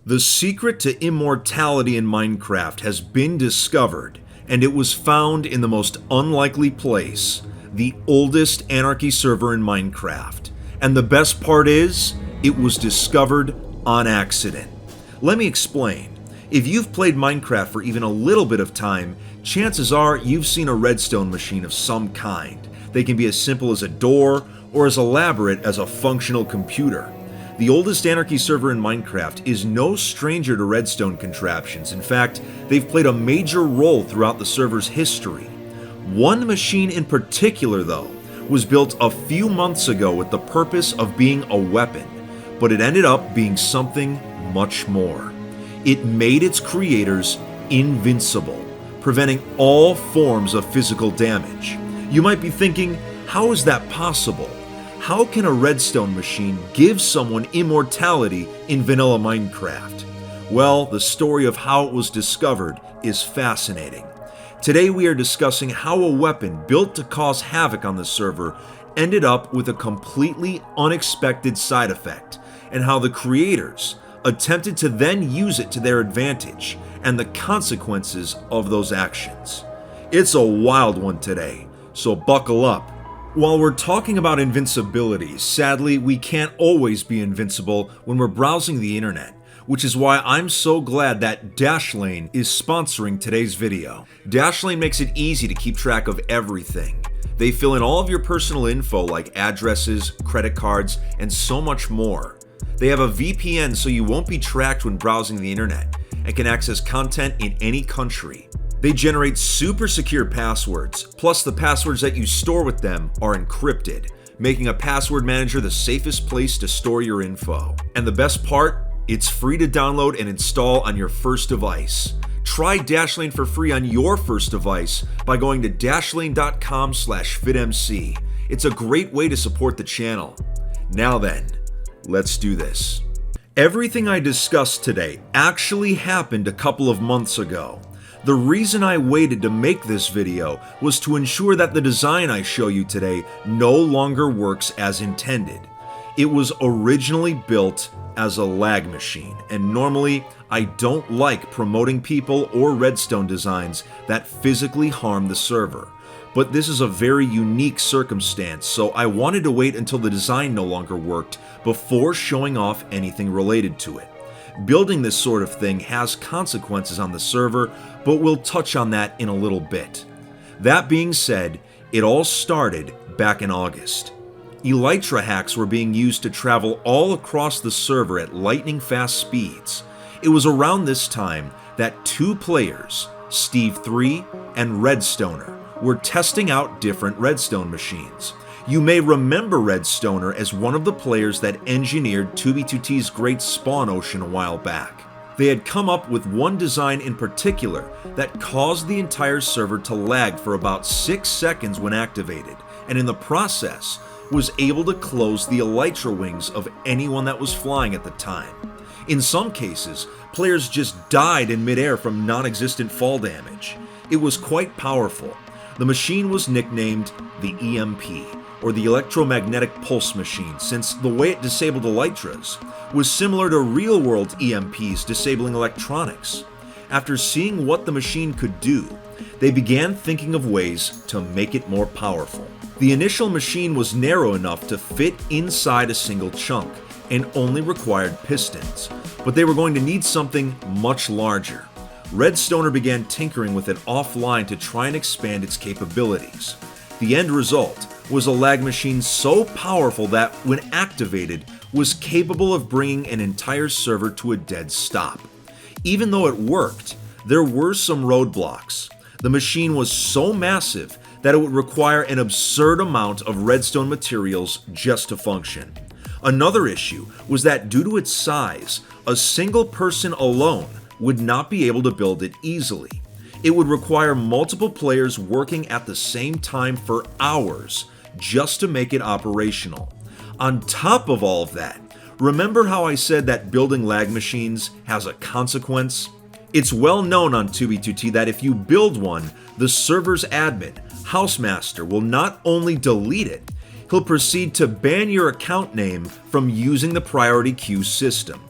The secret to immortality in Minecraft has been discovered, and it was found in the most unlikely place, the oldest anarchy server in Minecraft. And the best part is, it was discovered on accident. Let me explain. If you've played Minecraft for even a little bit of time, chances are you've seen a redstone machine of some kind. They can be as simple as a door, or as elaborate as a functional computer. The oldest anarchy server in Minecraft is no stranger to redstone contraptions. In fact, they've played a major role throughout the server's history. One machine in particular, though, was built a few months ago with the purpose of being a weapon, but it ended up being something much more. It made its creators invincible, preventing all forms of physical damage. You might be thinking, how is that possible? How can a redstone machine give someone immortality in vanilla Minecraft? Well, the story of how it was discovered is fascinating. Today we are discussing how a weapon built to cause havoc on the server ended up with a completely unexpected side effect, and how the creators attempted to then use it to their advantage, and the consequences of those actions. It's a wild one today, so buckle up. While we're talking about invincibility, sadly, we can't always be invincible when we're browsing the internet, which is why I'm so glad that Dashlane is sponsoring today's video. Dashlane makes it easy to keep track of everything. They fill in all of your personal info like addresses, credit cards, and so much more. They have a VPN so you won't be tracked when browsing the internet, and can access content in any country. They generate super secure passwords, plus the passwords that you store with them are encrypted, making a password manager the safest place to store your info. And the best part? It's free to download and install on your first device. Try Dashlane for free on your first device by going to dashlane.com/FitMC. It's a great way to support the channel. Now then, let's do this. Everything I discussed today actually happened a couple of months ago. The reason I waited to make this video was to ensure that the design I show you today no longer works as intended. It was originally built as a lag machine, and normally I don't like promoting people or redstone designs that physically harm the server. But this is a very unique circumstance, so I wanted to wait until the design no longer worked before showing off anything related to it. Building this sort of thing has consequences on the server, but we'll touch on that in a little bit. That being said, it all started back in August. Elytra hacks were being used to travel all across the server at lightning fast speeds. It was around this time that two players, Steve3 and Redstoner, were testing out different redstone machines. You may remember Redstoner as one of the players that engineered 2b2t's Great Spawn Ocean a while back. They had come up with one design in particular that caused the entire server to lag for about 6 seconds when activated, and in the process was able to close the elytra wings of anyone that was flying at the time. In some cases, players just died in midair from non-existent fall damage. It was quite powerful. The machine was nicknamed the EMP, or the electromagnetic pulse machine, since the way it disabled elytras was similar to real-world EMPs disabling electronics. After seeing what the machine could do, they began thinking of ways to make it more powerful. The initial machine was narrow enough to fit inside a single chunk and only required pistons, but they were going to need something much larger. Redstoner began tinkering with it offline to try and expand its capabilities. The end result was a lag machine so powerful that, when activated, was capable of bringing an entire server to a dead stop. Even though it worked, there were some roadblocks. The machine was so massive that it would require an absurd amount of redstone materials just to function. Another issue was that due to its size, a single person alone would not be able to build it easily. It would require multiple players working at the same time for hours just to make it operational. On top of all of that, remember how I said that building lag machines has a consequence? It's well known on 2b2t that if you build one, the server's admin, Housemaster, will not only delete it, he'll proceed to ban your account name from using the priority queue system.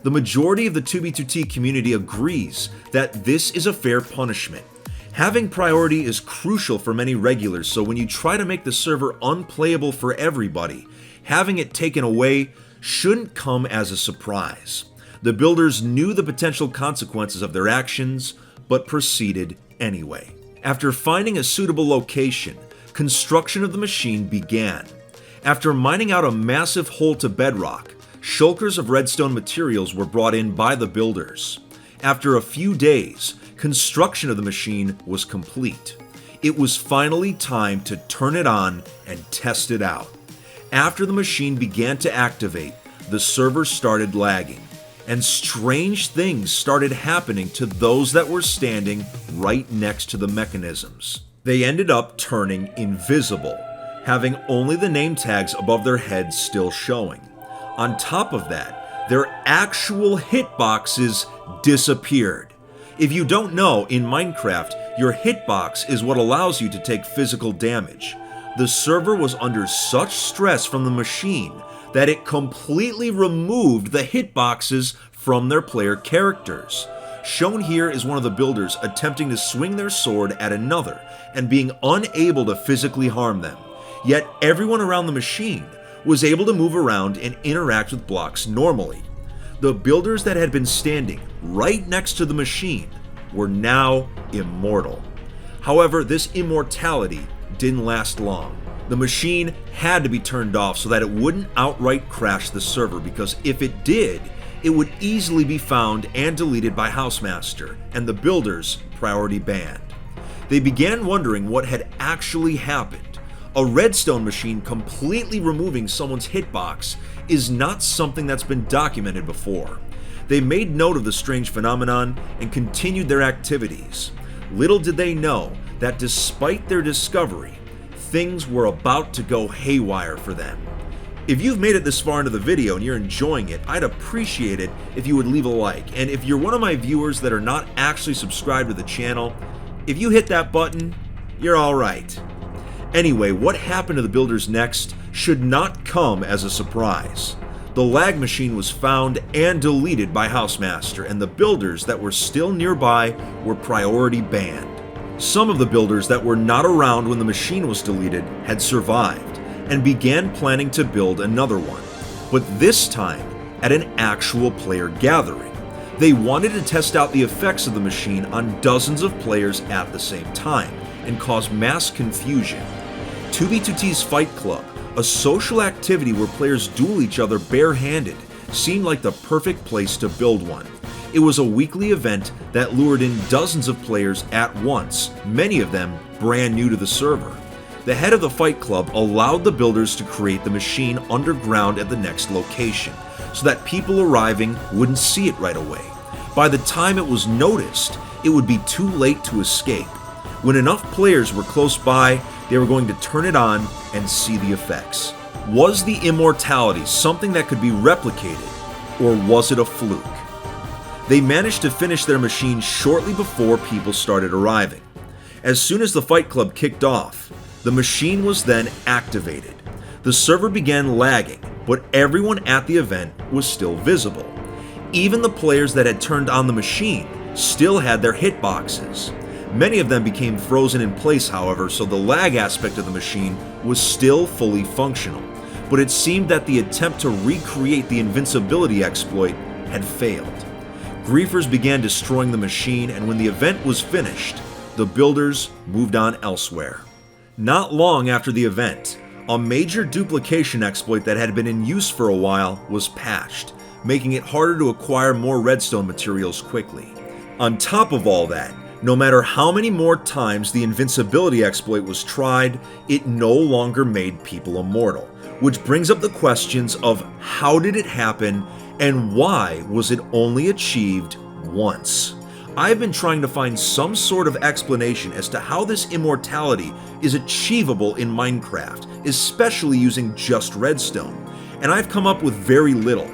The majority of the 2b2t community agrees that this is a fair punishment. Having priority is crucial for many regulars, so when you try to make the server unplayable for everybody, having it taken away shouldn't come as a surprise. The builders knew the potential consequences of their actions, but proceeded anyway. After finding a suitable location, construction of the machine began. After mining out a massive hole to bedrock, shulkers of redstone materials were brought in by the builders. After a few days, construction of the machine was complete. It was finally time to turn it on and test it out. After the machine began to activate, the server started lagging, and strange things started happening to those that were standing right next to the mechanisms. They ended up turning invisible, having only the name tags above their heads still showing. On top of that, their actual hitboxes disappeared. If you don't know, in Minecraft, your hitbox is what allows you to take physical damage. The server was under such stress from the machine that it completely removed the hitboxes from their player characters. Shown here is one of the builders attempting to swing their sword at another and being unable to physically harm them. Yet everyone around the machine was able to move around and interact with blocks normally. The builders that had been standing right next to the machine were now immortal. However, this immortality didn't last long. The machine had to be turned off so that it wouldn't outright crash the server, because if it did, it would easily be found and deleted by Housemaster and the builders priority banned. They began wondering what had actually happened. A redstone machine completely removing someone's hitbox is not something that's been documented before. They made note of the strange phenomenon and continued their activities. Little did they know that despite their discovery, things were about to go haywire for them. If you've made it this far into the video and you're enjoying it, I'd appreciate it if you would leave a like. And if you're one of my viewers that are not actually subscribed to the channel, if you hit that button, you're alright. Anyway, what happened to the builders next should not come as a surprise. The lag machine was found and deleted by Housemaster, and the builders that were still nearby were priority banned. Some of the builders that were not around when the machine was deleted had survived and began planning to build another one, but this time at an actual player gathering. They wanted to test out the effects of the machine on dozens of players at the same time and cause mass confusion. 2b2t's Fight Club, a social activity where players duel each other barehanded, seemed like the perfect place to build one. It was a weekly event that lured in dozens of players at once, many of them brand new to the server. The head of the Fight Club allowed the builders to create the machine underground at the next location, so that people arriving wouldn't see it right away. By the time it was noticed, it would be too late to escape. When enough players were close by, they were going to turn it on and see the effects. Was the immortality something that could be replicated, or was it a fluke? They managed to finish their machine shortly before people started arriving. As soon as the Fight Club kicked off, the machine was then activated. The server began lagging, but everyone at the event was still visible. Even the players that had turned on the machine still had their hitboxes. Many of them became frozen in place, however, so the lag aspect of the machine was still fully functional. But it seemed that the attempt to recreate the invincibility exploit had failed. Griefers began destroying the machine, and when the event was finished, the builders moved on elsewhere. Not long after the event, a major duplication exploit that had been in use for a while was patched, making it harder to acquire more redstone materials quickly. On top of all that, no matter how many more times the invincibility exploit was tried, it no longer made people immortal, which brings up the questions of how did it happen and why was it only achieved once? I've been trying to find some sort of explanation as to how this immortality is achievable in Minecraft, especially using just redstone, and I've come up with very little.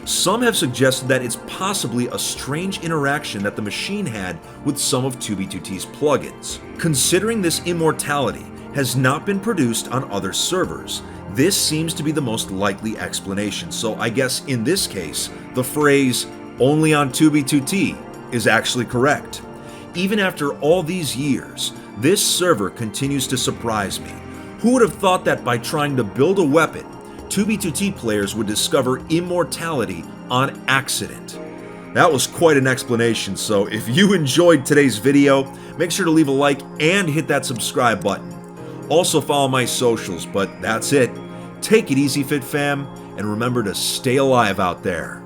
Some have suggested that it's possibly a strange interaction that the machine had with some of 2b2t's plugins. Considering this immortality has not been produced on other servers, this seems to be the most likely explanation, so I guess in this case, the phrase, only on 2b2t is actually correct. Even after all these years, this server continues to surprise me. Who would have thought that by trying to build a weapon, 2b2t players would discover Immortality on accident? That was quite an explanation, so if you enjoyed today's video, make sure to leave a like and hit that subscribe button. Also follow my socials, but that's it. Take it easy, Fit Fam, and remember to stay alive out there.